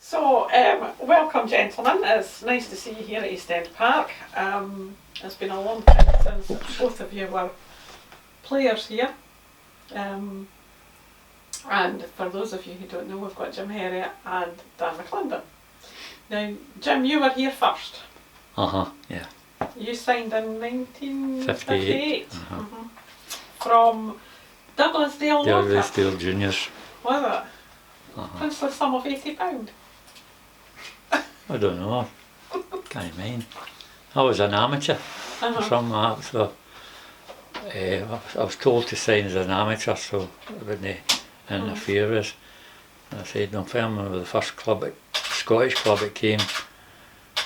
So, welcome gentlemen, it's nice to see you here at East End Park. It's been a long time since both of you were players here. And for those of you who don't know, we've got Jim Herriot and Dan McLindon. Now, Jim, you were here first. Yeah. You signed in 1958 Uh-huh. From Douglasdale Locker. Douglasdale Juniors. Was it? Princely sum of £80. I don't know. Can't mind. I was an amateur from that, so I was told to sign as an amateur, so I wouldn't interfere with. I said, no, I'm with the first club, Scottish club that came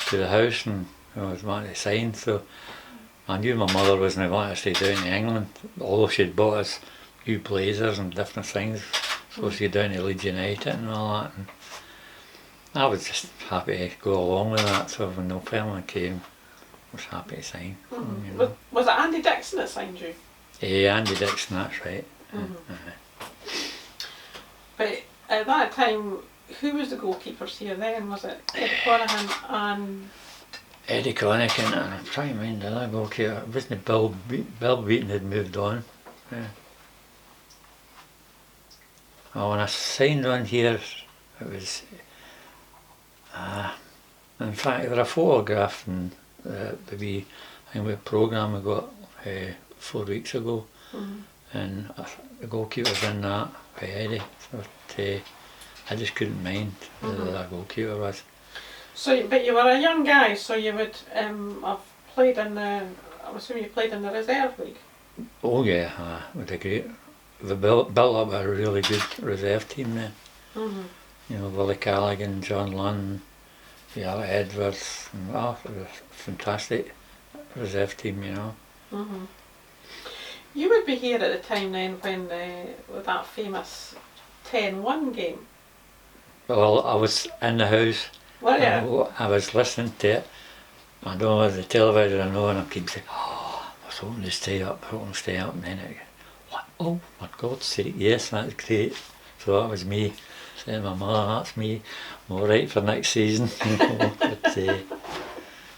to the house, and I was wanting to sign, so I knew my mother wasn't wanting to stay down in England, although she'd bought us new blazers and different things, so she'd down to Leeds United and all that. And I was just happy to go along with that, so when no family came, I was happy to sign. You know. Was it Andy Dixon that signed you? Yeah, Andy Dixon, that's right. But at that time, who was the goalkeepers here then? Was it Eddie Conaghan and... Eddie Conaghan, and I'm trying to mind the other goalkeeper. It wasn't Bill Beaton had moved on. Yeah. Oh, when I signed on here, it was... in fact, there was a photograph in the wee programme we got 4 weeks ago, and the goalkeeper's in that by Eddie, so I just couldn't mind who that goalkeeper was. So, but you were a young guy, so you would have played in the, I'm assuming you played in the reserve league? Oh yeah, with a great, we built up a really good reserve team then. You know, Willie Callaghan, John Lunn, Alec Edwards, and it was a fantastic reserve team, you know. You would be here at the time then when with that famous 10-1 game. Well, I was in the house. Were you? I was listening to it. I don't know the television I know, and I keep saying, oh, I was hoping to stay up, and then it, what? Oh, for God's sake, yes, that's great. So that was me saying to my mother, that's me, I'm all right for next season. But,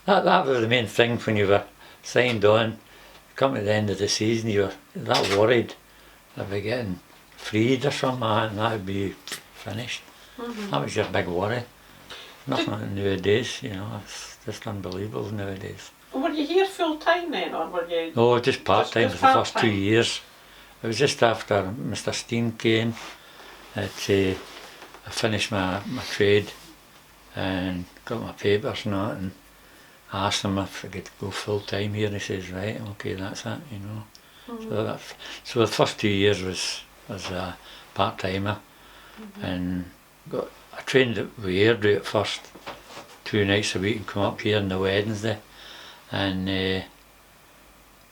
that was the main thing when you were signed on. Come to the end of the season, you were that worried about getting freed or something, and that would be finished. That was your big worry. Nothing nowadays, you know, it's just unbelievable nowadays. Were you here full time then, or were you? No, just part time for the first 2 years. It was just after Mr. Steen came that I finished my trade and got my papers and that, and I asked him if I could go full time here, and he says, right, okay, that's it, you know. So the first 2 years was a part timer, and I trained with Herriot at first, 2 nights a week, and come up here on the Wednesday, and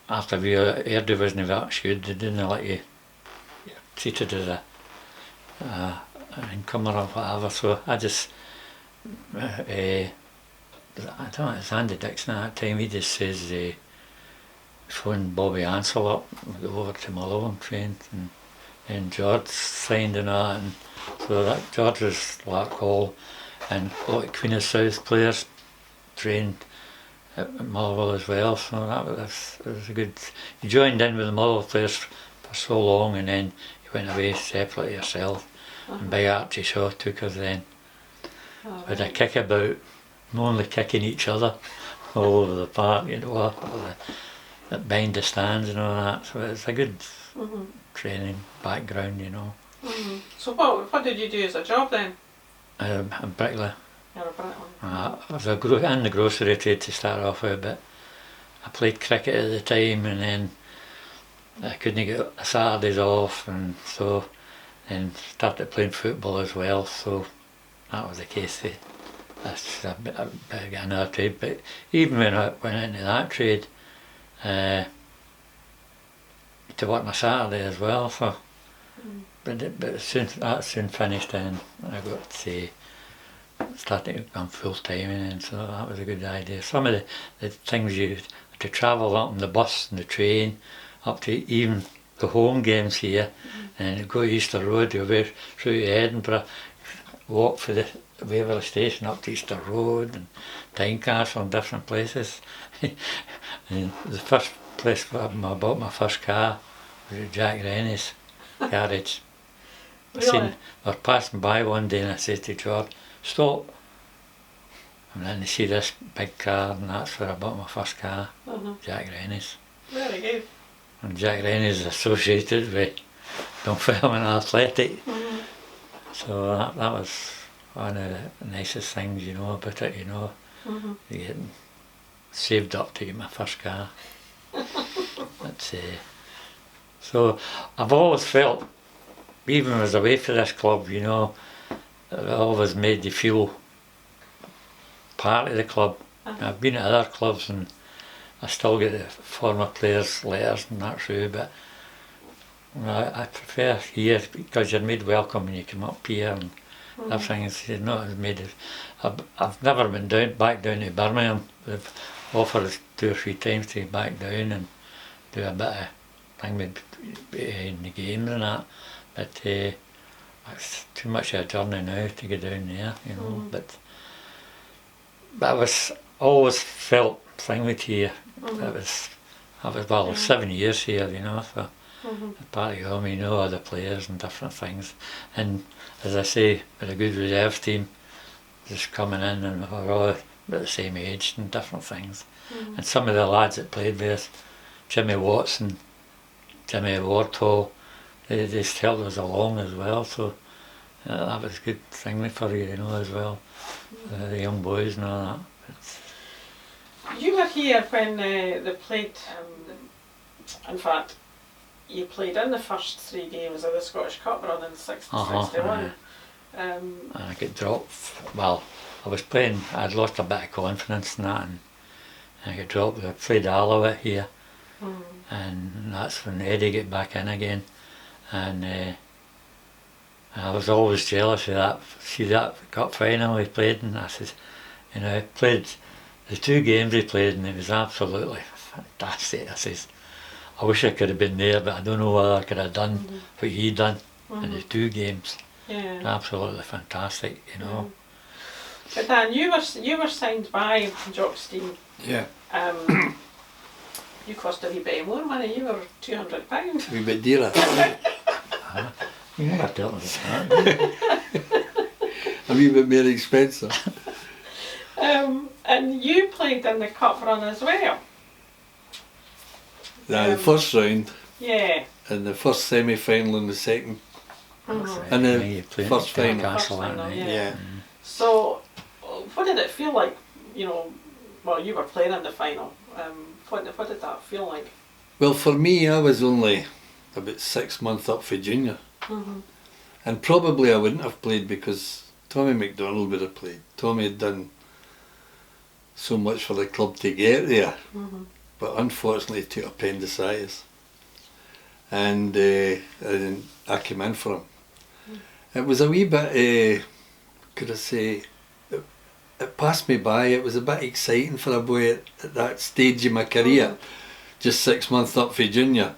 after Herriot wasn't that good, they didn't let you're treated as an incomer or whatever, so I just I don't know, it's Andy Dixon at that time, he just says phoned Bobby Ansell up, over to Malone trained, and George signed and all that, and so that George was Larkhall, and a lot of Queen of South players trained at Motherwell as well, so it was a good... You joined in with the Motherwell players for so long, and then you went away separately yourself, and Big Archie Shaw took us then. With a kick about, only kicking each other all over the park, you know, behind the stands and all that, so it's a good training background, you know. So what did you do as a job then? A bricklayer. You're a bricklayer. I was in the grocery trade to start off with, but I played cricket at the time, and then I couldn't get the Saturdays off, and so then started playing football as well, so that was the case. That's a bit of another trade, but even when I went into that trade, to work on a Saturday as well, so but that soon finished, and I got to started to become full time, and so that was a good idea. Some of the things you had to travel up on the bus and the train, up to even the home games here, and go to Easter Road, you go through to Edinburgh, walk for the Waverley Station up to Easter Road and Tynecastle and different places. And the first place where I bought my first car was at Jack Rennie's garage. Really? I was passing by one day and I said to George, stop. And then they see this big car, and that's where I bought my first car, Jack Rennie's. Very good. And Jack Rennie's is associated with Dunfermline Athletic. So that was one of the nicest things, you know, about it, you know. Getting saved up to get my first car. That's, so I've always felt, even when I was away for this club, you know, it always made you feel part of the club. I've been at other clubs and I still get the former players' letters and that through, but I prefer here because you're made welcome when you come up here and everything's not made it. I've never been back down to Birmingham. They've offered us 2 or 3 times to go back down and do a bit of thing with in the games and that, but it's too much of a journey now to go down there, you know. But I was always felt thing with here. I was 7 years here, you know, so part of home, you know, all the players and different things. And as I say, with a good reserve team, just coming in and we're all about the same age and different things. And some of the lads that played with us, Jimmy Watson, Jimmy Wardhall, they just helped us along as well, so that was a good thing for you know, as well, the young boys and all that. You were here when they played, in fact, you played in the first 3 games of the Scottish Cup run in 61. And I got dropped, well, I was playing, I'd lost a bit of confidence in that, and I got dropped. I played Allowit here, and that's when Eddie got back in again, and I was always jealous of that. See that cup final he played, and I said, you know, he played the 2 games he played, and it was absolutely fantastic. I says, I wish I could have been there, but I don't know whether I could have done what he done in the 2 games. Yeah. Absolutely fantastic, you know. But Dan, you were signed by Jock Stein. Yeah. You cost a wee bit more money. You were £200. A wee bit dearer. You never dealt with that. A wee bit more expensive. And you played in the cup run as well. The first round, Yeah. and the first semi-final and the second, and the first final. Yeah. So, what did it feel like? You know, well, you were playing in the final. What did that feel like? Well, for me, I was only about 6 months up for junior, and probably I wouldn't have played because Tommy McDonald would have played. Tommy had done so much for the club to get there, but unfortunately he took appendicitis, and I came in for him. It was a wee bit, could I say, it passed me by. It was a bit exciting for a boy at that stage of my career, just 6 months up for junior.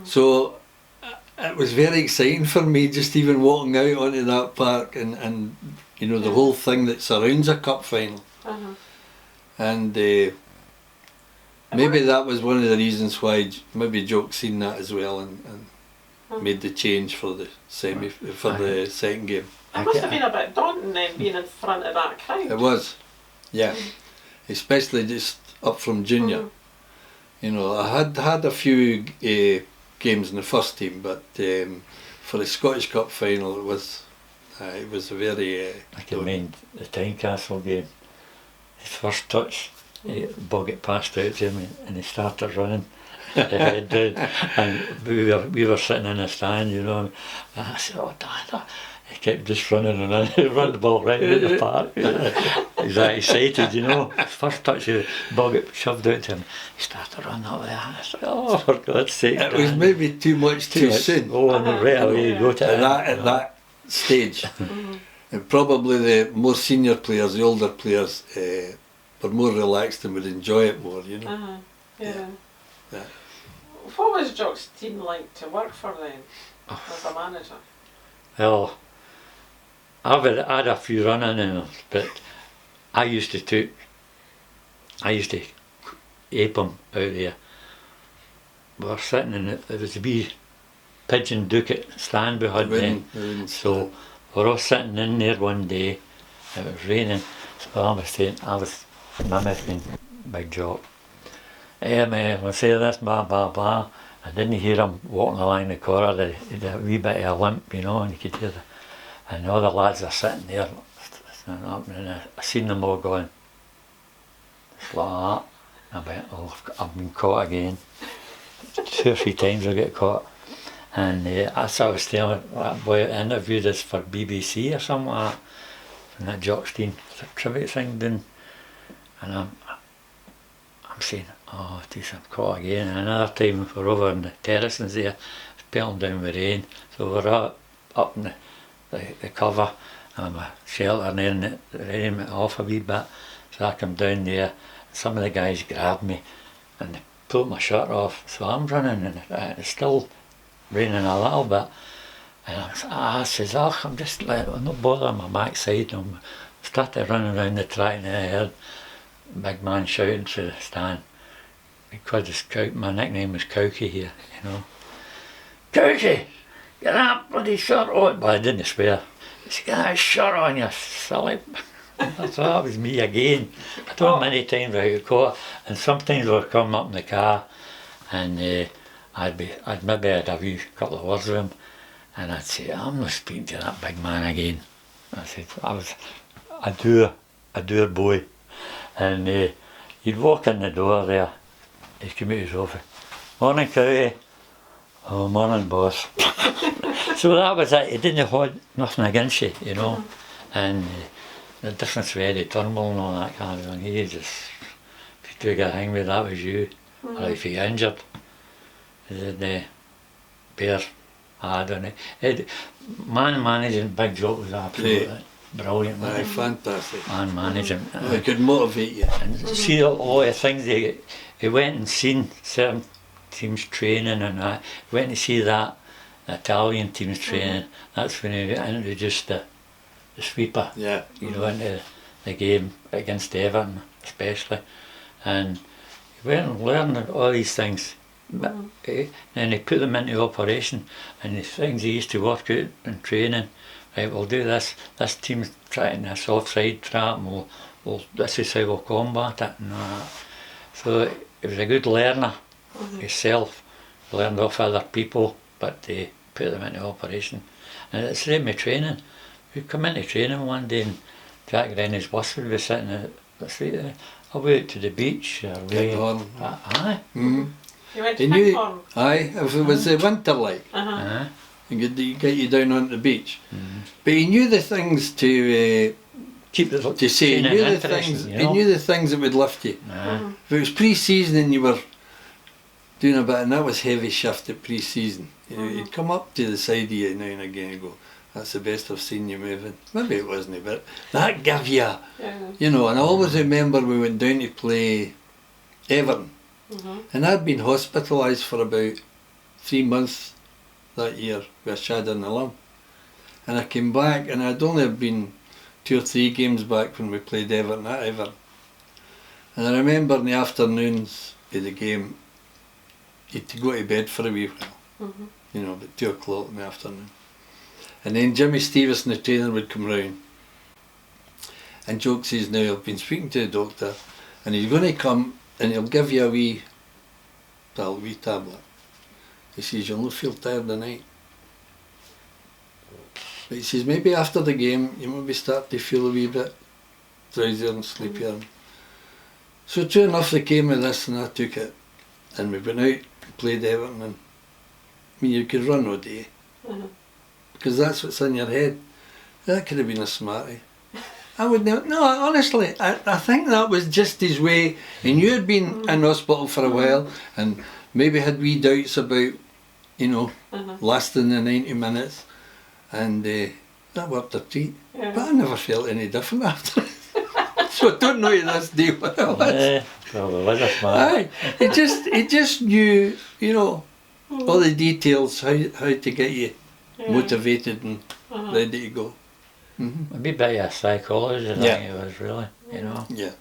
So it was very exciting for me, just even walking out onto that park and you know, the whole thing that surrounds a cup final. And maybe that was one of the reasons why maybe Jock seen that as well and made the change for the the second game. It must have been a bit daunting then, being in front of that crowd. It was, yeah. Especially just up from junior. You know, I had a few games in the first team, but for the Scottish Cup final, it was a very. I can mind the Tynecastle game. His first touch, the ball get passed out to him, and he started running. The head down, and we were sitting in a stand, you know. And I said, "Oh, Dad!" He kept just running and running, run the ball right out the park. He's that excited, you know. First touch, the ball get shoved out to him. He started running up there. I said, "Oh, for God's sake!" It was maybe too much too soon. Oh, and right away you go to at that stage. And probably the more senior players, the older players, were more relaxed and would enjoy it more, you know. Yeah. Yeah. What was Jock Stein like to work for then, as a manager? Well, had a few running in them, but I used to ape them out there. We were sitting in it, there was a wee pigeon ducat stand we had then. So we were all sitting in there one day, it was raining, so I was mimicking Big Jock. I say this, blah blah blah. I didn't hear him walking along the corridor, he had a wee bit of a limp, you know, and you could hear and all the lads are sitting there, and I seen them all going, just like that. I went, oh, I've been caught again. 2 or 3 times I get caught. And as I was telling that boy I interviewed us for BBC or something like that, and that Jockstein tribute thing done, and I'm saying, oh geez, I'm caught again. And another time we're over in the terraces there, it's pelting down with rain, so we're up in the cover, and my shelter, and then the rain went off a wee bit, so I come down there, some of the guys grabbed me and they pulled my shirt off, so I'm running and it's still raining a little bit, and I says, oh, I'm not bothering my backside. I started running around the track, and I heard a big man shouting through the stand, because my nickname was Cowkie here, you know. Cowkie, get that bloody shirt on. But I didn't swear. He said, get that shirt on, you silly. I thought that was me again. I don't know many times I got caught, and sometimes we were coming up in the car, and I'd maybe had a wee couple of words with him, and I'd say, I'm not speaking to that big man again. I said, I was a dour boy, and he'd walk in the door there, he'd come out his office, morning Cowie, oh morning boss. So that was it, he didn't hold nothing against you, you know, and the difference with Eddie Turnbull and all that kind of thing, he just, if you took a thing with that was you, or if you injured, the bear hard on it. Man managing Big Jock was absolutely brilliant. Aye, fantastic. Man managing. It could motivate you. And see all the things he went and seen certain teams training and that. He went to see that Italian teams training. That's when he introduced the sweeper, you know, into the game against Everton especially, and he went and learned all these things, and he put them into operation, and the things he used to work out in training, right, we'll do this team's trying this offside trap, and this is how we'll combat it, and all that. So he was a good learner himself, learned off other people, but they put them into operation. And it's the same with training. We'd come into training one day and Jack Rennie's bus would be sitting at the street there. I'll be out to the beach. Kinghorn. Aye. Mm-hmm. You went to Kinghorn? Aye, if it was the winter like, he'd get you down onto the beach. But he knew the things to keep to say. He knew the things. You know? He knew the things that would lift you. If it was pre-season and you were doing a bit, and that was heavy shift at pre-season, you know, he'd come up to the side of you now and again and go, that's the best I've seen you moving. Maybe it wasn't, but that gave you, you know. And I always remember we went down to play Everton, and I'd been hospitalised for about 3 months that year with a shad in the lung. And I came back, and I'd only been 2 or 3 games back when we played Everton at Everton. And I remember in the afternoons of the game, you had to go to bed for a wee while, you know, about 2 o'clock in the afternoon. And then Jimmy Stevenson, the trainer, would come round. And Joke says, now I've been speaking to the doctor, and he's going to come and he'll give you a wee tablet. He says, you'll not feel tired tonight. But he says, maybe after the game, you maybe start to feel a wee bit drowsier and sleepier. So true enough, they came with this and I took it. And we went out, played Everton, and I mean, you could run all day. Because that's what's in your head. That could have been a smartie. I would never, no, honestly, I think that was just his way. And you had been in hospital for a while and maybe had wee doubts about, you know, lasting the 90 minutes. And that worked a treat. But I never felt any different after it. So I don't know to this day what it was. Probably was a smart. He just knew, you know, all the details, how to get you motivated and ready to go. Mm-hmm. A wee bit of psychology, I Yeah. think it was really, you know. Yeah.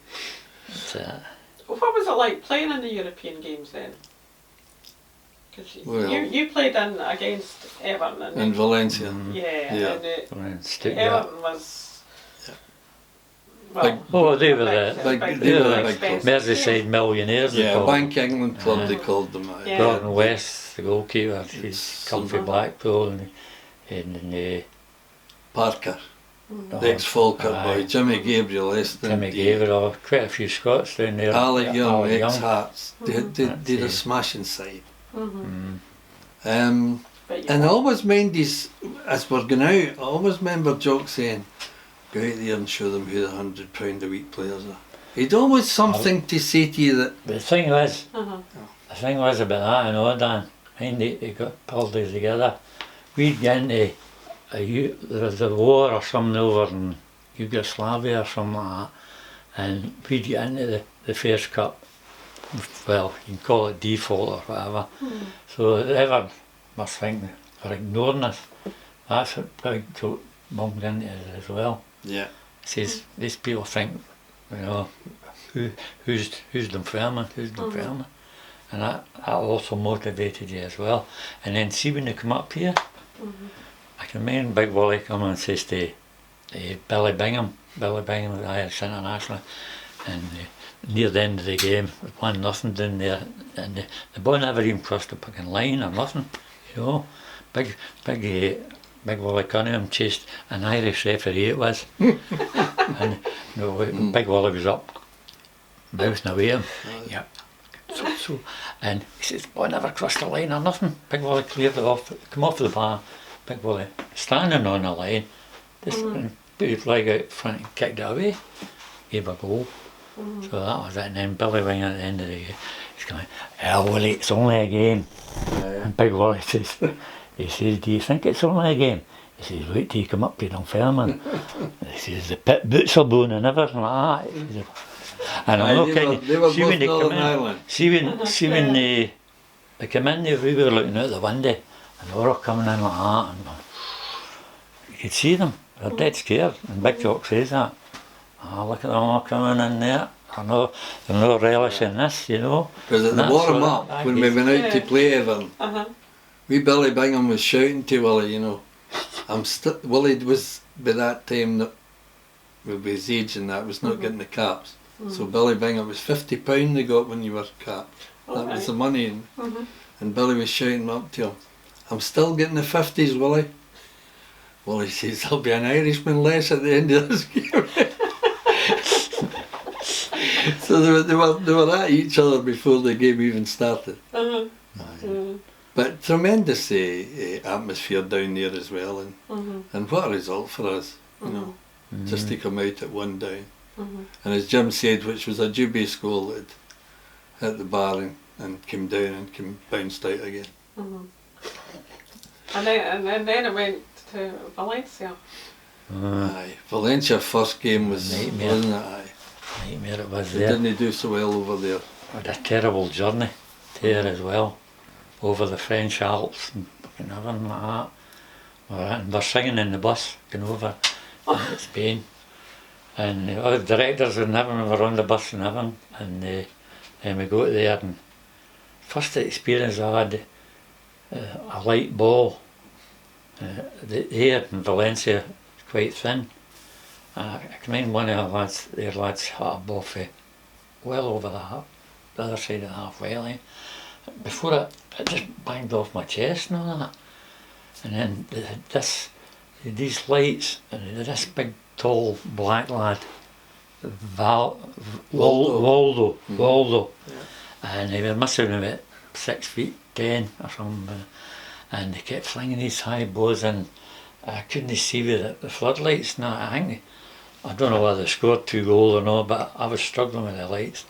What was it like playing in the European games then? Because Well, you played in against Everton in Valencia. yeah, Yeah. and Stuttgart. Everton was Yeah. well, Oh, they were they were the big club. Merseyside millionaires. they Yeah, called Bank England club they called them. Yeah. Gordon West, the goalkeeper, he's It's come from Blackpool, and Parker, the ex-Falkirk boy, Jimmy Gabriel, Eston, Jimmy Gabriel, quite a few Scots down there. Alec Young, Alec Young. ex-Hearts. They had a That's smashing side. Mm-hmm. And I always mind these, as we're going out, I always remember Jock saying, go out there and show them who the £100 a week players are. He'd always something to say to you that... But the thing was about that, I know, Dan, mind they got pulled together. We'd get into there was a war or something over in Yugoslavia or something like that, and we'd get into the first cup. Well, you can call it default or whatever. So everyone must think they're ignoring us. That's what Big Tote bumped into us as well. Yeah. Says these people think, you know, who's Dunfermline, who's Dunfermline, and that also motivated you as well. And then see when they come up here, I can remember Big Wally coming and says to Billy Bingham, the Irish international, and near the end of the game, 1-0 down there, and the ball never even crossed the fucking line or nothing, you know. Big Wally Cunningham chased an Irish referee it was, and you know, Big Wally was up, bouncing away him. Yep. So, and he says, ball never crossed the line or nothing. Big Wally cleared it off, come off the bar. Big Wally standing on the line, just put his leg out front and kicked it away, gave a goal. So that was it. And then Billy Wing at the end of the game, he's going, Willie, it's only a game. And Big Wally says, do you think it's only a game? He says, wait till you come up to Dunfermline. He says, the pit boots are blown and everything like that. He said, and I'm not kidding. See when they come in, they come in there, we were looking out the window, and they were all coming in like that, and you could see them, they're dead scared, and Big Jock says that. Oh, look at them all coming in there. I know they're not relishing this, you know. Because at the warm up, when we went out to play Everton, wee Billy Bingham was shouting to Willie, you know, Willie was by that time that with his age and that was not getting the caps. So Billy Bingham was £50 they got when you were capped. That was the money, and Billy was shouting up to him, I'm still getting the 50s, Willie. Willie says, there'll be an Irishman less at the end of this game. So they were at each other before the game even started. But tremendous atmosphere down there as well, and what a result for us, you know, just to come out at 1 down. And as Jim said, which was a dubious goal that hit the bar and came down and came bounced out again. And then it went to Valencia. Aye, Valencia first game was Nightmare. wasn't it? Aye. Nightmare it was They there. didn't do so well over there. Had a terrible journey there as well, over the French Alps and everything like that. And we're singing in the bus going over to Spain, and the other directors and everyone were on the bus and everything, and then we go there, and first experience I had a light ball. The air in Valencia is quite thin. I can remember one of the lads hit a ball for well over the other side of the halfway line. Before it just banged off my chest and all that. And then they had these lights, and they had this big tall black lad, Waldo. Yeah. And he must have been about 6'10" or something. And they kept flinging these high balls in. I couldn't see with the floodlights. No, I don't know whether they scored 2 goals or not, but I was struggling with the lights.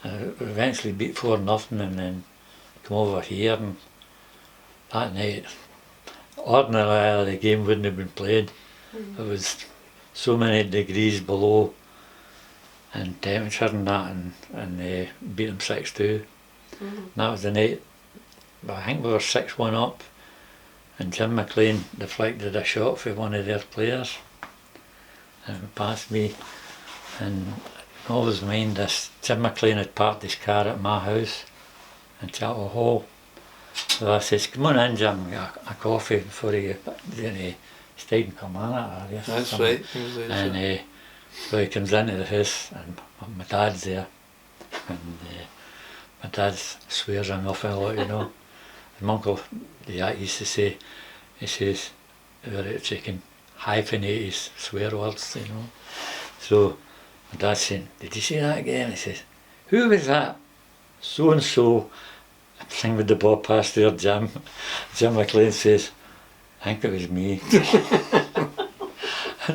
And we eventually beat 4-0 and then come over here, and that night, ordinarily the game wouldn't have been played. It was so many degrees below and temperature and that, and beat them 6-2. And that was the night. I think we were 6-1 up, and Jim McLean deflected a shot for one of their players, and went past me, and I always mind this, Jim McLean had parked his car at my house in Chapel Hall. So I says, come on in, Jim, get a coffee before you stayed in Kilmarnock. That's right. And so he comes into the house, and my dad's there, and my dad swears an awful lot, you know. And my uncle, he used to say, he says, if you can hyphenate his swear words, you know. So my dad's saying, did you say that again? He says, who was that? So and so. Thing with the bob past there, Jim. Jim McLean says, I think it was me.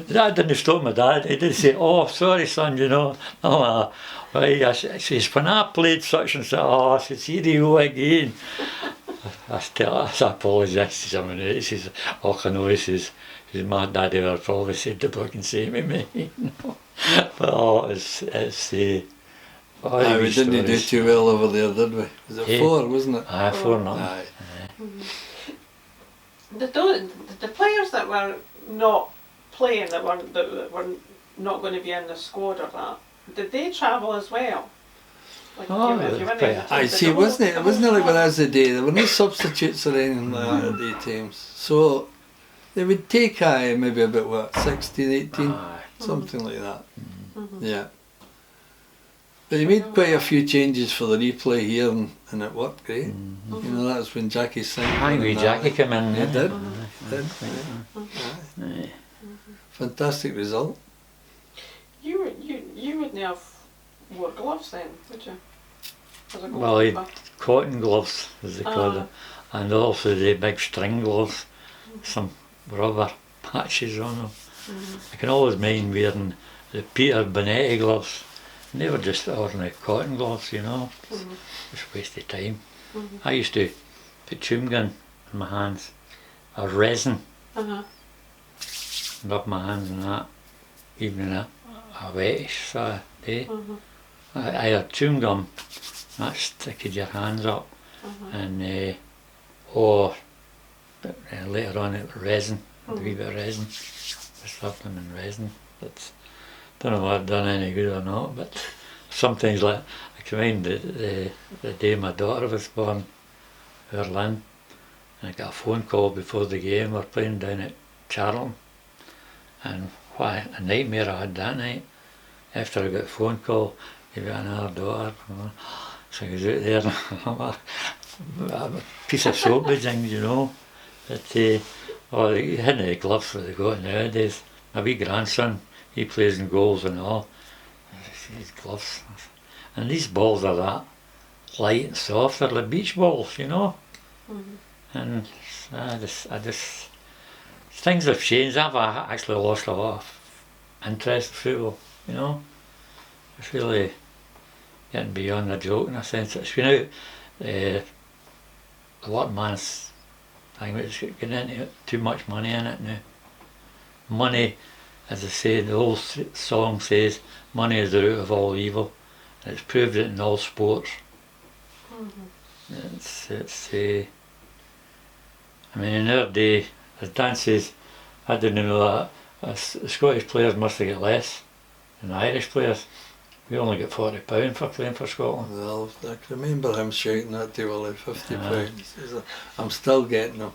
That didn't stop my dad. He didn't say, oh, sorry, son, you know. Oh, right. I says, when I played such and such, oh, I says, here you again. I apologise to him, and he says, oh, I know, he says, my daddy would have probably said the book and say me, you know. But oh, it's aye, we didn't do too well over there, did we? Was it 4, wasn't it? Aye, 4-0. Aye. The players that were not playing, that were not going to be in the squad or that, did they travel as well? Like I see, it wasn't like when I was the day, there were no substitutes or anything like that at the times. So they would take maybe about what, 16, 18, something like that. Yeah. But he made quite a few changes for the replay here, and it worked great. You know, that was when Jackie sang. I think Jackie came in. He did. Fantastic result. You wouldn't have wore gloves then, would you? Well, he had cotton gloves, as they call them, and also the big string gloves, some rubber patches on them. I can always mind wearing the Peter Bonetti gloves. And they were just ordinary cotton gloves, you know. Just a waste of time. I used to put chewing gum in my hands, or resin, rub my hands in that, even in a wetish sort of day. I had chewing gum, that sticking your hands up, and or later on it was resin, a wee bit of resin, just rubbed them in resin. Don't know whether I've done any good or not, but sometimes, like, I can mind the day my daughter was born, Berlin, and I got a phone call before the game. We were playing down at Charlton, and what a nightmare I had that night. After I got a phone call, you've got another daughter. So I was out there, a piece of soap with things, you know. But you hadn't the gloves that they got nowadays. My wee grandson, he plays in goals and all. His gloves. And these balls are that light and soft. They're like beach balls, you know. And I just things have changed. I've actually lost a lot of interest in football, you know. It's really getting beyond the joke in a sense. It's been out a lot of man's thing, it's getting into too much money in it now. Money, as I say, the old song says, money is the root of all evil. And it's proved it in all sports. I mean, in our day, as Dan says, I didn't know that the Scottish players must have got less than the Irish players. We only get £40 for playing for Scotland. Well, I can remember him shouting that to Willie, £50. I'm still getting them.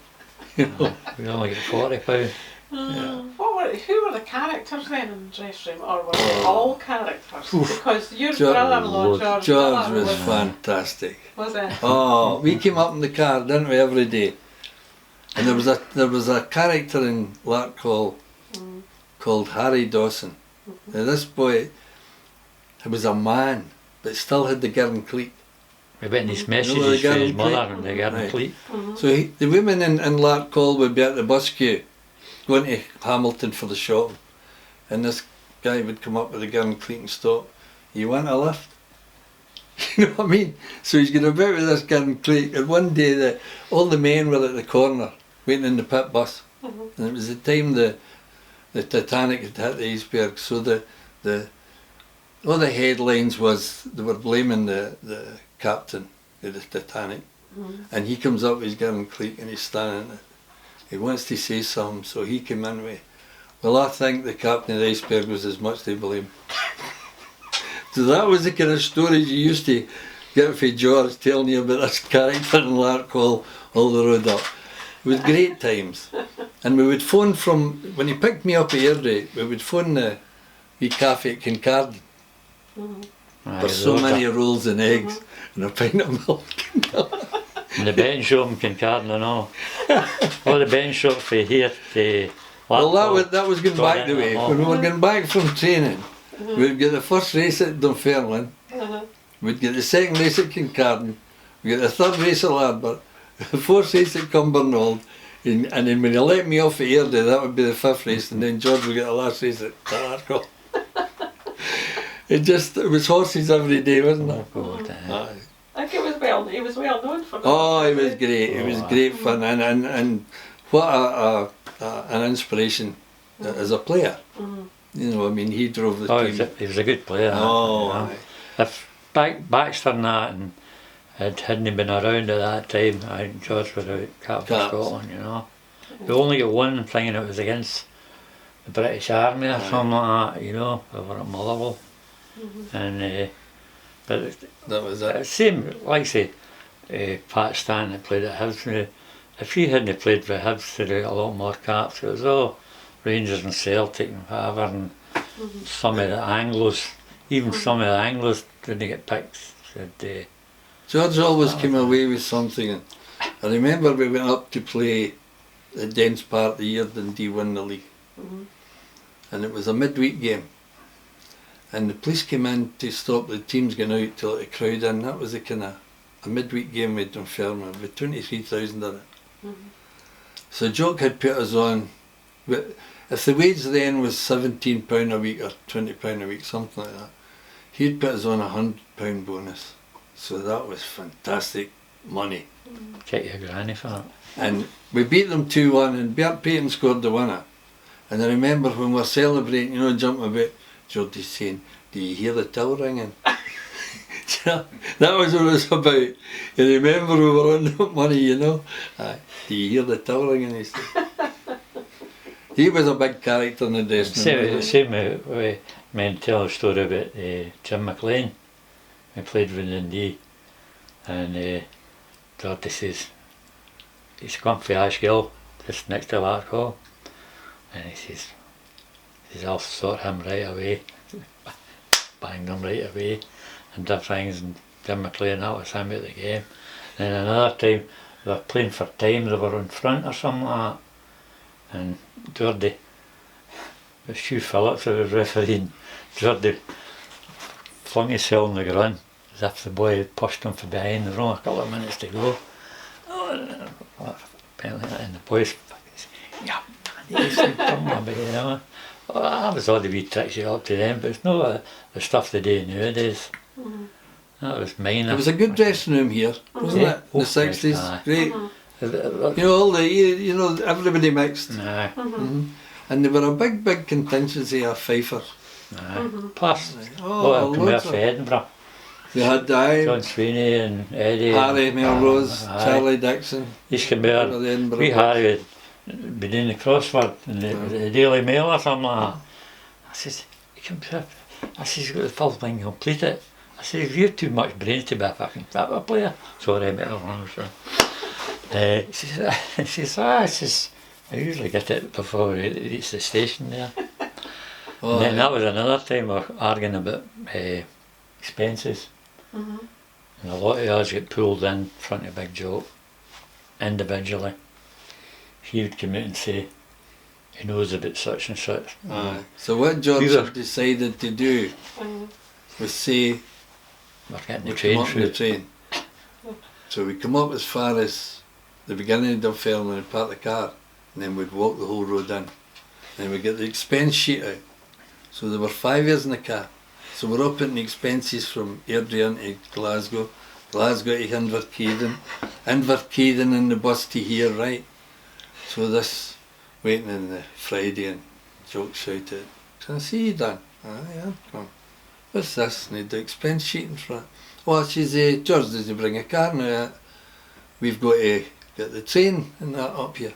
You know? We only get £40. Who were the characters then in the dressing room, or were they all characters? Because your brother-in-law George was fantastic. Was it? Oh, we came up in the car, didn't we, every day? And there was a character in Larkhall called Harry Dawson. Now this boy, he was a man, but still had the Girn Cleat. We went these messages for his mother and the Girn Cleat. So the women in Larkhall would be at the bus queue, going to Hamilton for the shopping, and this guy would come up with a Girn Cleat and stop. You want a lift? You know what I mean? So he's going about with this Girn Cleat, and one day all the men were at the corner waiting in the pit bus, and it was the time the Titanic had hit the iceberg. So all the headlines was they were blaming the captain of the Titanic, and he comes up with his Girn Cleat and he's standing there. He wants to say something, so he came in with, Well, I think the captain of the iceberg was as much to blame. So that was the kind of stories you used to get from George telling you about this character in Larkhall all the road up. It was great times. And we would phone from, when he picked me up at Herriot, we would phone the wee cafe at Kincardine. There's so many rolls and eggs and a pint of milk. And the betting shop in Kincardine and all. All the betting shop for here to Well, that was going back the way. When we were going back from training, we'd get the first race at Dunfermline, we'd get the second race at Kincardine, we'd get the third race at Lardbert, the fourth race at Cumbernauld, and then when he let me off at Herriot, that would be the fifth race, and then George would get the last race at Larkhall. It was horses every day, wasn't it? I think he was well known for that. Oh, it was great. It was great fun, and what an inspiration as a player. You know, I mean, he drove the team. He was a good player. Oh, you know. If Baxter and that hadn't been around at that time, I think George would have captain for Scotland, you know. We only got one thing, and it was against the British Army or something like that, you know. We were at Motherwell. And but that was it. Same, like I say, Pat Stanton that played at Hibs. If he hadn't played for Hibs, he'd have got a lot more caps. It was all Rangers and Celtic and whatever, and some of the Anglos, even some of the Anglos didn't get picked. George always came away with something. And I remember we went up to play at Dens Park the year Dundee won the league, and it was a midweek game. And the police came in to stop the teams going out to let the crowd in. That was a kind of a midweek game with Dunfermline with 23,000 in it. So Jock had put us on. If the wage then was £17 a week or £20 a week, something like that, he'd put us on £100 bonus. So that was fantastic money. Get your granny for it. And we beat them 2-1, and Bert Payton scored the winner. And I remember when we were celebrating, you know, jumping about, Geordie's saying, "Do you hear the till ringing?" That was what it was about. You remember we were on that money, you know. Do you hear the till ringing? He said. He was a big character in the dressing room. Same way, men tell a story about Jim McLindon. He played with Dundee, and Geordie says, he's come from Ashgill, just next to Larkhall, and he says, I'll sort him right away, banged him right away, and did things, and Jim McLean, that was him at the game. And then another time, they were playing for time, they were in front or something like that, and Geordie, it was Hugh Phillips who was refereeing, Geordie flung himself on the ground, as if the boy had pushed him from behind. There were only a couple of minutes to go. And the boys fucking yeah, you know. Well, that was all the wee tricks you got up to them, but it's not the stuff they do nowadays. That was minor. It was a good dressing room here, wasn't it? In the 60s, great. You know, all the, you know, everybody mixed. And they were a big contingency of fifers. Plus, come here from Edinburgh. They had John Sweeney and Eddie, Harry Melrose, Charlie Dixon. He's come here. We Harry had been in the crossword in the Daily Mail or something like that. I says, he comes here. I says, he's got the full thing completed. I says, you've too much brains to be a fucking football player. Sorry, mate, he says, I usually get it before we reach the station there. And then that was another time we were arguing about expenses. And a lot of us get pulled in front of Big Joe individually. He would come out and say he knows about such and such. So what George had decided to do was say we're getting the train. So we come up as far as the beginning of Dunfermline and park the car, and then we'd walk the whole road in. And then we'd get the expense sheet out. So there were 5 years in the car. So we're up at the expenses from Airdrie to Glasgow, Glasgow to Inverkeithing in the bus to here, right? So this, waiting in the Friday, and Jock shouted, "Can I see you, Dan?" Yeah, come on. What's this? And he had the expense sheet in front. Well, she's George, does he bring a car now? We've got to get the train and that up here.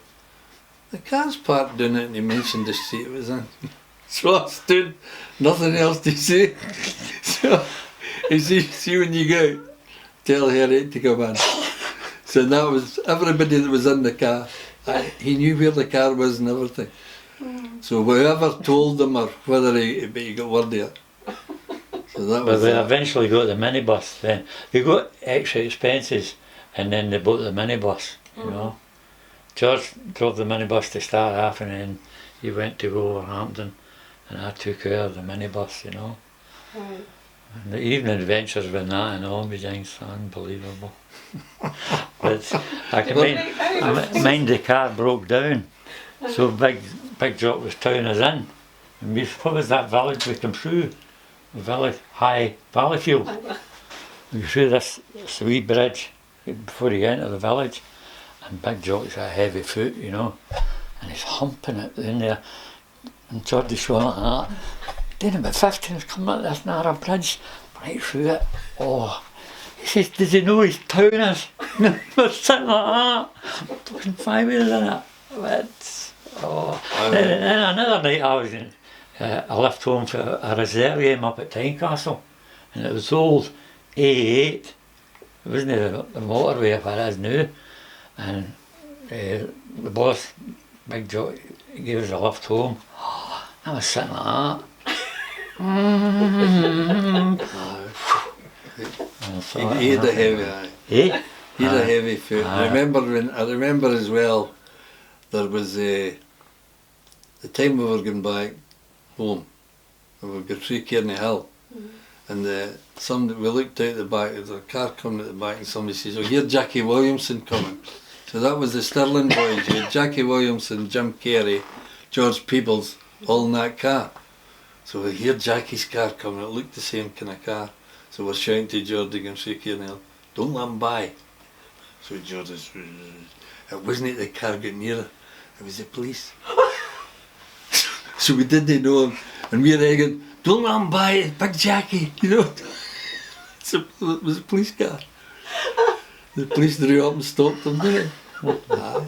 the car's parked down it, and he mentioned the street it was in. So I stood, nothing else to say. So he said, see when you go out, tell Herriot to come in. So that was everybody that was in the car. He knew where the car was and everything. So whoever told him or whether he got word of it. So that was But we eventually got the minibus then. They got extra expenses and then they bought the minibus, you know. George drove the minibus to start off and then he went to Wolverhampton and I took care of the minibus, you know. And the evening adventures with that and all these things, unbelievable. But I can mind the car broke down. So Big Jock was towing us in. And what was that village we came through? High Valleyfield. We were through this wee bridge before you enter the village. And Big Jock's a heavy foot, you know. And he's humping it in there. And Geordie's showing like that. Then about 15 was coming up this narrow bridge, right through it. Oh, he says, does he know he's towing us? We're sitting like that, fucking 5 years in it. But, then another night I was in, I left home for a reserve game up at Tynecastle, and it was old A8. It wasn't the motorway where it is now. And the boss, Big Jock, gave us a lift home. I was sitting like that. He had a heavy eye. He had a heavy foot. I remember as well, there was the time we were going back home, and we were going through Kearney Hill, and we looked out the back, there was a car coming at the back, and somebody says, oh, here's Jackie Williamson coming. So that was the Stirling boys. You had Jackie Williamson, Jim Carey, George Peebles, all in that car. So we hear Jackie's car coming, it looked the same kind of car. So we're shouting to Geordie going through Kearney Hill, don't let him by. So Geordie's, it wasn't the car getting nearer, it was the police. So we didn't know him, and we were egging, don't let him by, it's Big Jackie, you know. So it was a police car. The police drew up and stopped them, didn't they? Aye.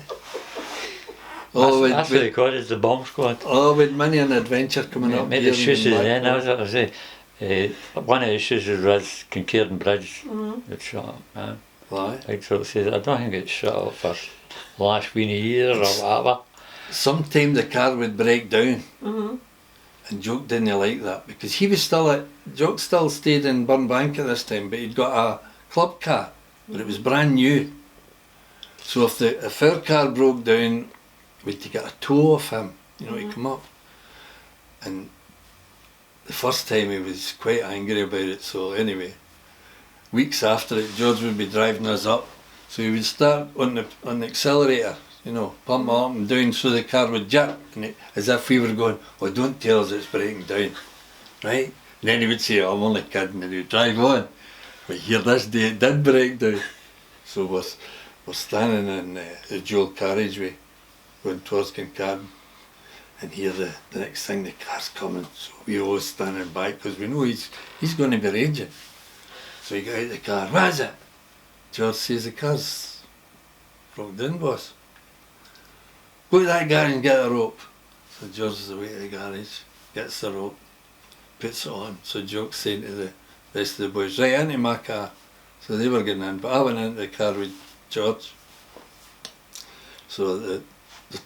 That's what they call it, the bomb squad. Oh, with many an adventure coming up. Made the shoes then, I was going to say. One of the shoes was Kincairn Bridge. It shut up, man. Why? Like so says, I don't think it shut up for last weeny year or whatever. Sometimes the car would break down. And Jock didn't like that because he was still Jock still stayed in Burnbank at this time, but he'd got a club car, but it was brand new. So if our car broke down, we'd to get a tow off him, you know, to come up. And the first time he was quite angry about it, so anyway, weeks after it, George would be driving us up. So he would start on the accelerator, you know, pump up and down so the car would jerk, and as if we were going, oh, don't tell us it's breaking down, right? And then he would say, oh, I'm only kidding, and he'd drive on. But here this day it did break down. So we're standing in the dual carriageway, going towards Kincardine, and here the next thing the car's coming, so we all standing back because we know he's going to be raging. So he got out the car, what is it? George says, the car's broke down, boss. Go to that garage and get a rope. So George is away to the garage, gets the rope, puts it on. So Jock's saying to the rest of the boys, right into my car. So they were getting in, but I went into the car with George. So they're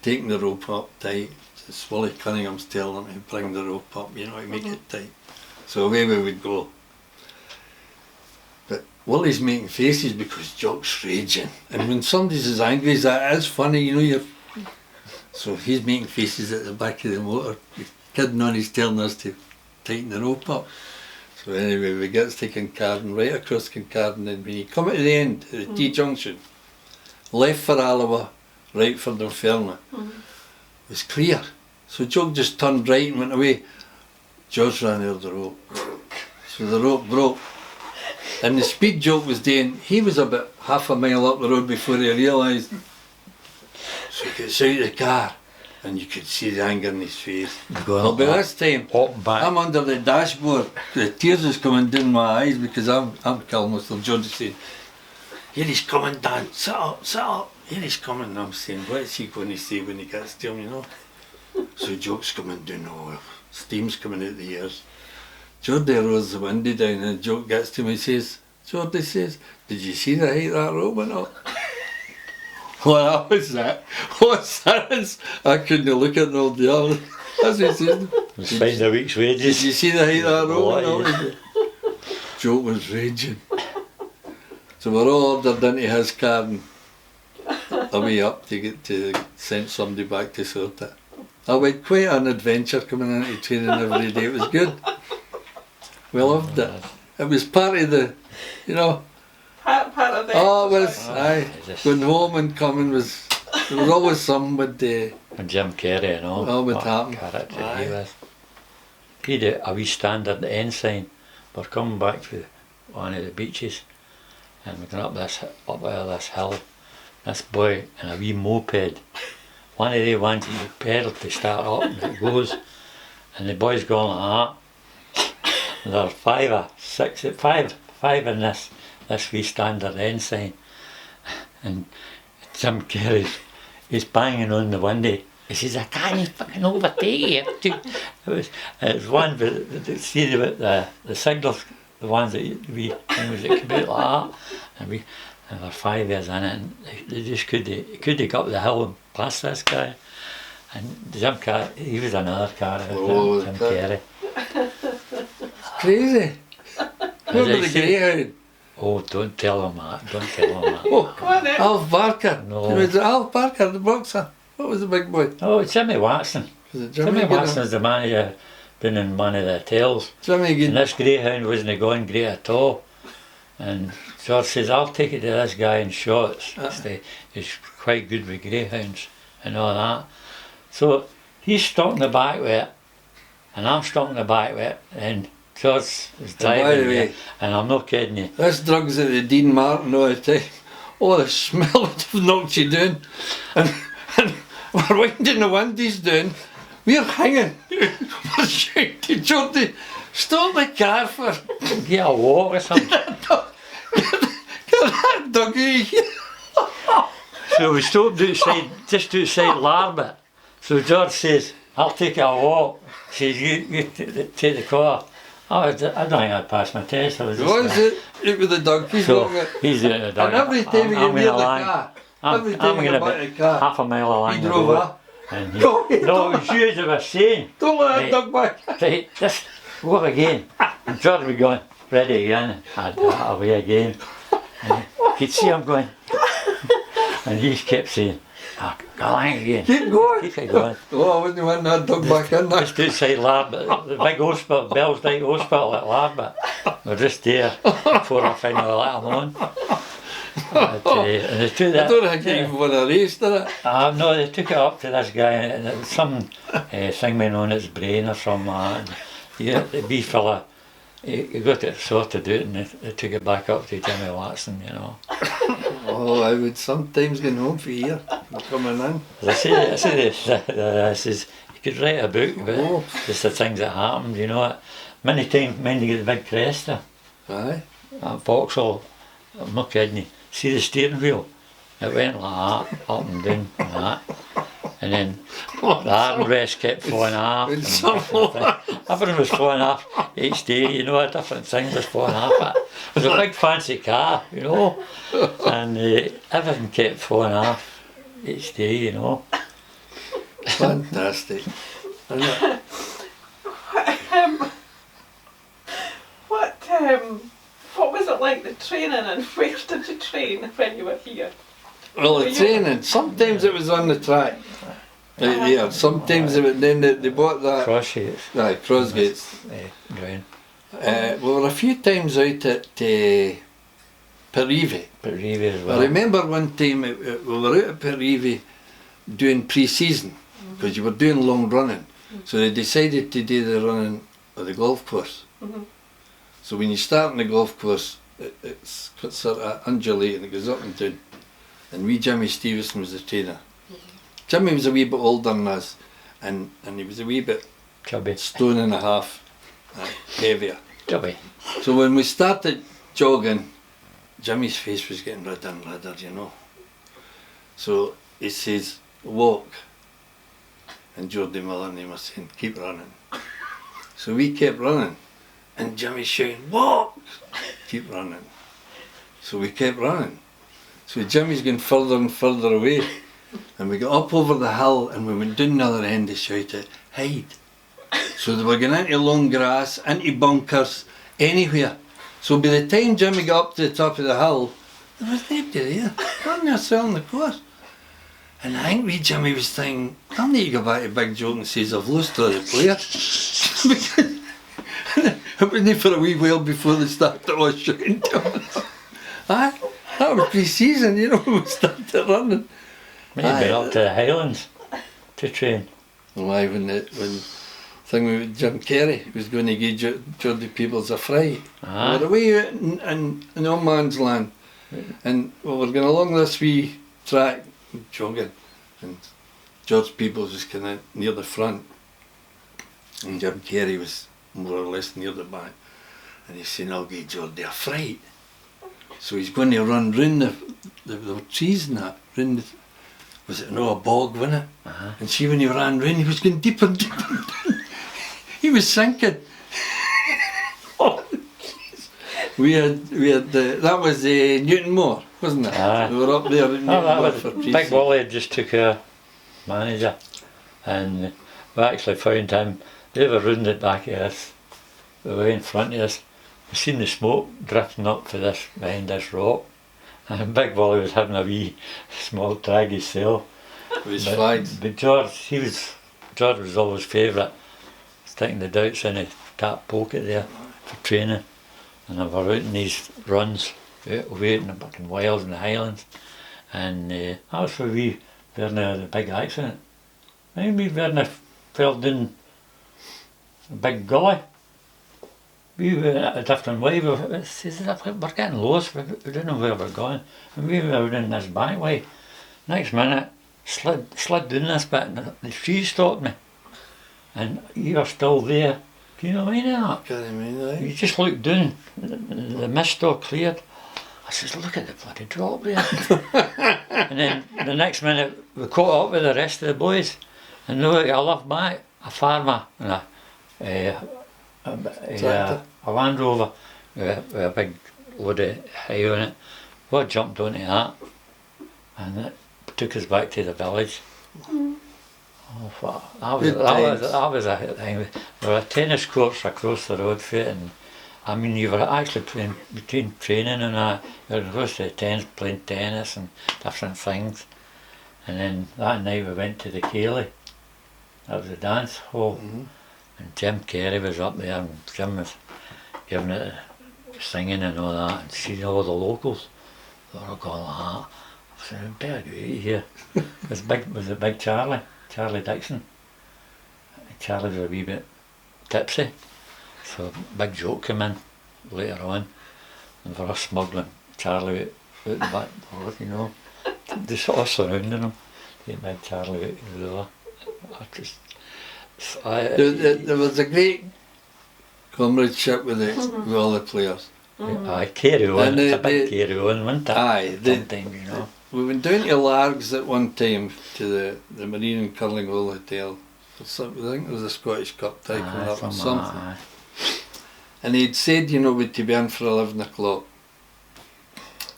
taking the rope up tight. It's Wally Cunningham's telling them to bring the rope up, you know, to make it tight. So away we would go. But Wally's making faces because Jock's raging. And when somebody's as angry as that, it's funny, you know. So he's making faces at the back of the motor. He's kidding on, he's telling us to tighten the rope up. So anyway, we get to Kincardine, right across Kincardine, and when you come at the end, at the T-junction, left for Alloa, right for Dunfermline, it was clear. So Jock just turned right and went away. George ran out of the rope. So the rope broke. And the speed Jock was doing, he was about half a mile up the road before he realised. So he gets out of the car and you could see the anger in his face. Well, by this time, I'm under the dashboard. The tears is coming down my eyes because I'm calm. So George is saying, here he's coming down, sit up, here he's coming, and I'm saying, what's he going to say when he gets to him, you know? So Jock's coming down, oh, steam's coming out the ears. Geordie rolls the window down and Jock gets to me and says, Geordie says, did you see the height of that rope went up? Well, that was that. What's that? I couldn't look at all the other. That's what he said. Let's find a week's wages. Did you see the height of that rope went What up? Jock was raging. So we're all ordered into his car and away up to get to send somebody back to sort it. I went quite an adventure coming into training every day. It was good. We loved it. It was part of the, you know. Part of the Oh, it was. exercise. Aye. Just- Going home and coming was. There was always some with the. And Jim Carrey and all. Oh, would what happen. character he Aye. was. He had a wee standard ensign. We're coming back to one of the beaches, and we're going up this hill. This boy in a wee moped. One of the ones that you pedal to start up and it goes, and the boy's going like that. And there are five in this wee standard ensign, and Jim Carrey, he's banging on the window. He says, I can't fucking overtake you. It was one, but see the signals, the ones that we things that come out like that, and there were 5 years in it, and they just could have got up the hill and past this guy. And Jim Carrey, he was another character, Oh, Jim that- Carrey. Crazy. Remember As I the say- greyhound? Oh, don't tell him that, don't tell him that. Oh, Come on then. Alf Barker. No. Was it Alf Barker, the boxer? What was the big boy? Oh, Jimmy Watson. Was it Jimmy Jimmy Watson's the manager, been in one of the hotels. Jimmy And Good. this greyhound wasn't going great at all. And George says, I'll take it to this guy in shots. He's quite good with greyhounds and all that. So he's stopping the back with it, and I'm stopping the back with it, and George is by the driving way- me, and I'm not kidding you. This drugs at the Dean Martin all the time. Oh, the smell would have knocked you down. And we're winding the windies down. We're hanging. We're shouting to Geordie, stop the car for Get a walk or something. get that doggy. So we stopped outside, just outside Larbert. So George says, I'll take a walk. He says, you take the car. I don't think I'd passed my test. I was just Was it? It was the donkey's So walking. he's doing the dog. And every time you I'm near gonna the line. car, I'm every time you gonna go back be to the car, half a mile along he the drove road. up. And he, Go, no, it was you as I was saying. Don't let that Right. dog back. Right, just go up again. And George was going, ready again. I'd away again. And you could see him going. And he kept saying, go along again. Keep going. Keep it going. Oh, I wouldn't want that dog back in there. Just outside Larbert, the big hospital, Bell's Dyke Hospital at Larbert. We're just there before I finally let him on. And they took I that. don't think he even won a race, did it? No, they took it up to this guy, and there was some thing went on his brain or something like that. Yeah, the wee fella, he got it sorted out, and they took it back up to Jimmy Watson, you know. Oh, I would sometimes get home for here, coming in. As I says, you could write a book about Oh. just the things that happened, you know. Many times, when you get the big crester, Aye. that Vauxhall, I'm not kidding you, see the steering wheel? It went like that, up and down, like that. And then the armrest kept falling off. When and someone- everything was falling off each day, you know, different things was falling off. It was a big fancy car, you know, and everything kept falling off each day, you know. Fantastic. Isn't it? What was it like, the training, and where did you train when you were here? Well, the training, sometimes it was on the track. Right here. Sometimes it was, then they bought that. Crossgates. Aye, Crossgates. Ground. We were a few times out at Perivy. But Reeve as I well. remember one time we were out at Perivy doing pre-season because you were doing long running. So they decided to do the running at the golf course. Mhm. So when you start on the golf course, it's sort of undulating, it goes up and down. And wee Jimmy Stevenson was the trainer. Jimmy was a wee bit older than us, and he was a wee bit Chubby. stone and a half heavier. Chubby. So when we started jogging, Jimmy's face was getting redder and redder, you know. So he says, walk. And Geordie Miller and him were saying, keep running. So we kept running. And Jimmy's shouting, walk! Keep running. So we kept running. So Jimmy's going further and further away. And we got up over the hill and we went down the other end. They shouted, hide. So they were going into long grass, into bunkers, anywhere. So by the time Jimmy got up to the top of the hill, there was nobody there. Running yourself on the course. And I think wee Jimmy was thinking, I'll need to go back to Big Joke and says I've lost all the players. Because it wasn't for a wee while before they started all shouting to us. Aye, that was pre-season, you know, when we started running. Maybe up to the Highlands to train. Why, when thing with Jim Carey was going to give Geordie Peoples a fright. We were away out in no man's land. And we were going along this wee track, jogging, and George Peoples was kind of near the front, and Jim Carey was more or less near the back, and he's saying, I'll give Geordie a fright. So he's going to run round the trees and that, round the, was it no a bog, wasn't it? And see when he ran round, he was going deeper and deeper. He was sinking. Oh, we had that was Newton Moore, wasn't it? We were up there at Newton Moore for pre-season. Big Wally had just took a manager, and we actually found him. They were round the back of us, they were in front of us. We seen the smoke drifting up for this behind this rock, and Big Wally was having a wee small drag himself. With his flags. But George was always favourite, sticking the doubts in his top pocket there for training. And I were out in these runs, away out in the fucking wilds in the Highlands, and that was where we were the big accident. I think we fell down a big gully. We were at a different way, we're getting lost, we didn't know where we were going, and we were in this back way. Next minute, slid down this bit, and the tree stopped me, and you were still there. Do you know what I mean of that? Can't mean that. You just looked down, the mist all cleared. I says, look at the bloody drop there. And then the next minute we caught up with the rest of the boys, and I left back a farmer and a Land Rover with a big load of hay on it. We jumped onto that, and it took us back to the village. Oh, fuck. That was a thing. There were tennis courts across the road for it, and I mean, you were actually playing between training and that. You were close to the tennis, playing tennis and different things. And then that night we went to the Cayley. That was the dance hall, and Jim Carey was up there, and Jim was giving it singing and all that, and seeing all the locals. They were all going like that. I said, better get out of here. Was it Big Charlie Dixon. Charlie was a wee bit tipsy, so Big Joke came in later on, and they were smuggling Charlie out the back door, you know. They sort of surrounding him, getting Big Charlie out the door. There was a great comradeship with all the players. Aye, carry on, it's a big carry on, wasn't it? Aye, sometimes, you know. We went down to Largs at one time to the Marine and Curling Hall Hotel. I think it was a Scottish Cup tie coming up or something. And he'd said, you know, we'd to be in for 11 o'clock.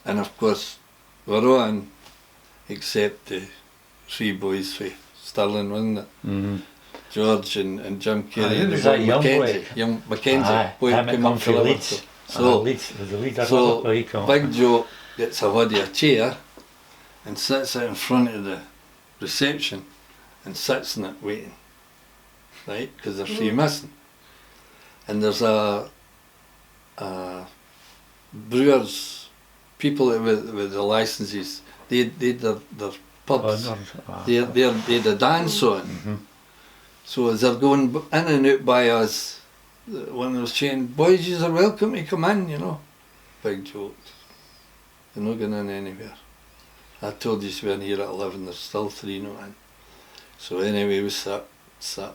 And of course, we're all in, except the three boys from Stirling, wasn't it? George and Jim Carey. Who was that young boy? Young Mackenzie. Boy him came come up from for Leeds. So, Leeds was the leader. So Big Joe gets a waddy a chair and sits out in front of the reception and sits in it waiting, right? Because there's three missing. And there's a brewers, people with the licenses, they their pubs, they had a dance on. So as they're going in and out by us, when they was saying, boys, you are welcome to come in, you know. Big Joke. They're not going in anywhere. I told you we're here at 11, there's still three not in. So anyway, we sat. So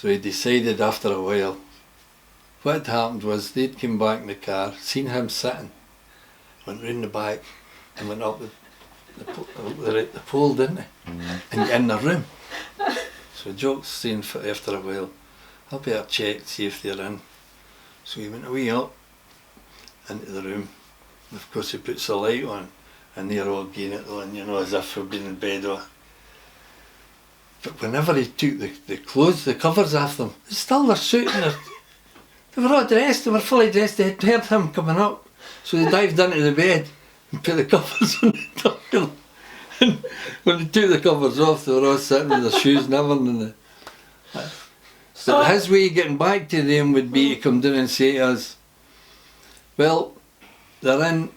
he decided after a while, what had happened was they'd come back in the car, seen him sitting, went round the back and went up the pole, didn't they? In the room. So Jock's saying after a while, I'll better check, see if they're in. So he went away up into the room. And of course he puts the light on, and they're all getting it on, you know, as if they've been in bed or. But whenever he took the covers off them, still they're shooting. They were all dressed, they were fully dressed, they had heard him coming up. So they dived into the bed and put the covers on the top. And when they took the covers off, they were all sitting with their shoes and everything. So his way of getting back to them would be to come down and say to us, well, they're in.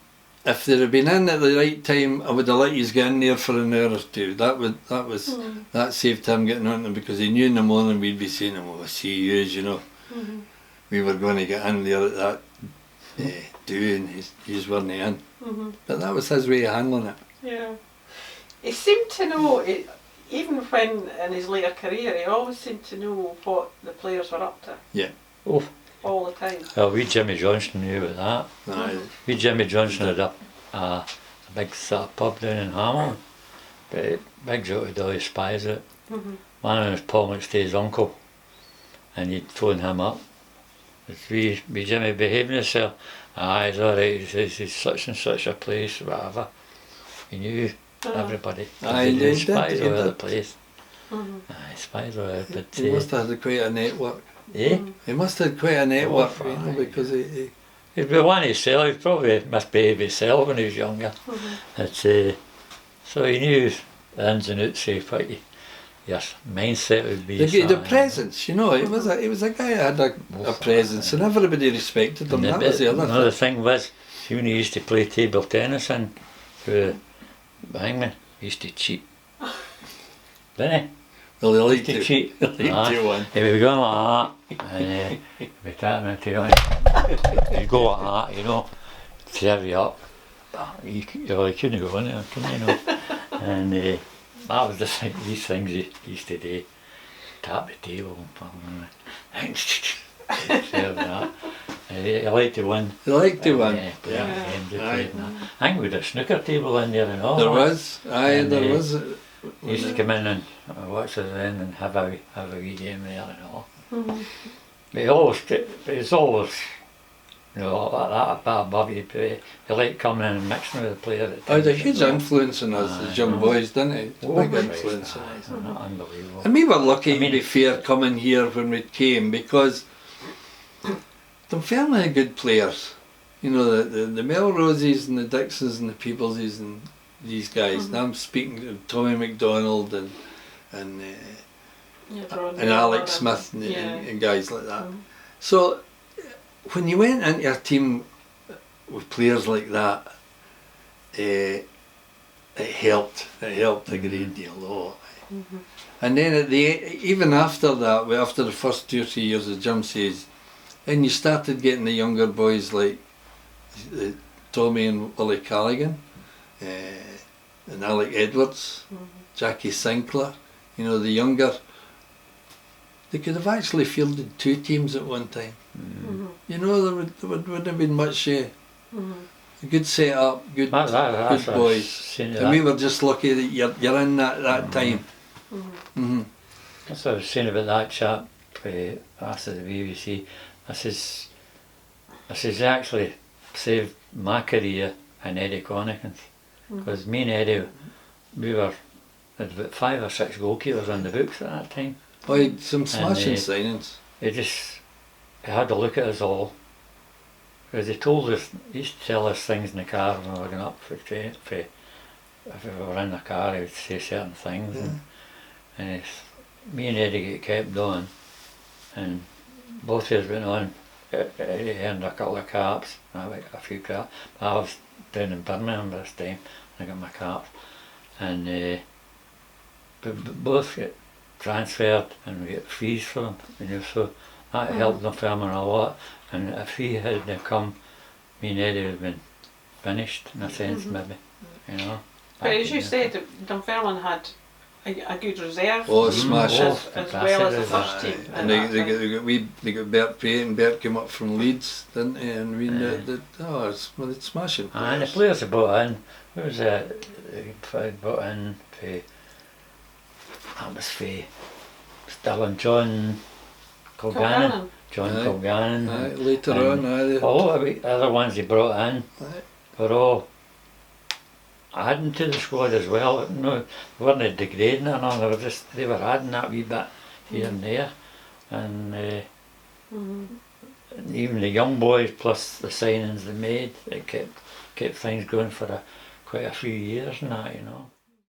If they'd have been in at the right time, I would have let you get in there for an hour or two. That saved him getting on them, because he knew in the morning we'd be saying, well, I see you, you know. We were going to get in there at that do, and he's weren't in. But that was his way of handling it. Yeah. He seemed to know, even when in his later career, he always seemed to know what the players were up to. Yeah. Oh. All the time. Well, we Jimmy Johnson knew about that. Aye. We Jimmy Johnson had a big sort of pub down in Hamilton. Big joke with all his spies out. One of them was Paul McStay's uncle, and he'd phone him up. Is we Jimmy behaving himself? Aye, he's alright, he's such and such a place, whatever. He knew everybody. Aye, he did. did. Spies He all over the did. place. Aye, spies all over, but He must have had quite a network. eh? He must have had quite a network, Oh, you know, because he He'd be one himself, he'd probably misbehave himself when he was younger. So he knew the ins and outs of what your mindset would be. the presence, you know, he was a guy that had a presence, and everybody respected him. That was the other Another thing. thing was, see, when he used to play table tennis and Hangman, he used to cheat. Didn't he? Well, he liked To to cheat. He liked to one. He would be going like that, and he'd be tapping into you. He'd go like that, you know, serve you up. You couldn't go in there, couldn't you know? And that was these things he used to do. Tap the table and serve that. He liked to win. He liked to win. Play games, he Aye. played that. I think we had a snooker table in there and all. There that. was, And, there was. He used to come in and watch us then and have a wee game there and all. But it's always, you know, that bit above you. He liked coming in and mixing with the player. He had a huge influence on us as young boys, didn't he? Oh, Big Christ, influence. aye, unbelievable. And we were lucky, I mean- to be fair, coming here when we came, because Dunfermline had good players. You know, the Melroses and the Dixons and the Peebles's and these guys. Now I'm speaking to Tommy McDonald and Alex Smith and guys like that. So when you went into your team with players like that, it helped. It helped a great deal. Oh. And then even after that, after the first 2 or 3 years, as Jim says, then you started getting the younger boys like Tommy and Willie Callaghan, and Alec Edwards, Jackie Sinclair. You know, the younger. They could have actually fielded 2 teams at one time. You know, there wouldn't have been much. A good setup, good boys. And we were just lucky that you're in that time. That's what I was saying about that chap after the BBC. I says actually saved my career and Eddie Connigan's, because me and Eddie, we had about 5 or 6 goalkeepers on the books at that time. Oh, he had some smashing signings. He had a look at us all, because he used to tell us things in the car when we were going up for train. If we were in the car, he would say certain things, and me and Eddie get kept on, and both of us went on. Eddie earned a couple of caps, I got a few caps. I was down in Birmingham by this time, I got my caps, and both get transferred and we get fees for them, you know, so that helped the firm a lot. And if he hadn't come, me and Eddie would have been finished in a sense, maybe, you know. But as you said, Dunfermline had a good reserve Oh, team smashing. as well as the first Aye. team. And they got Bert Payne, and Bert came up from Leeds, didn't he? And we it's smashing players. And the players they brought in, what was it? They brought in that was Dylan John Colgannon. John Aye. Colgannon. Aye, later and on, all the other ones they brought in Aye. were all adding to the squad as well. No, they weren't degrading it, no, they were adding that wee bit here and there, and even the young boys plus the signings they made, it kept things going for quite a few years and that, you know.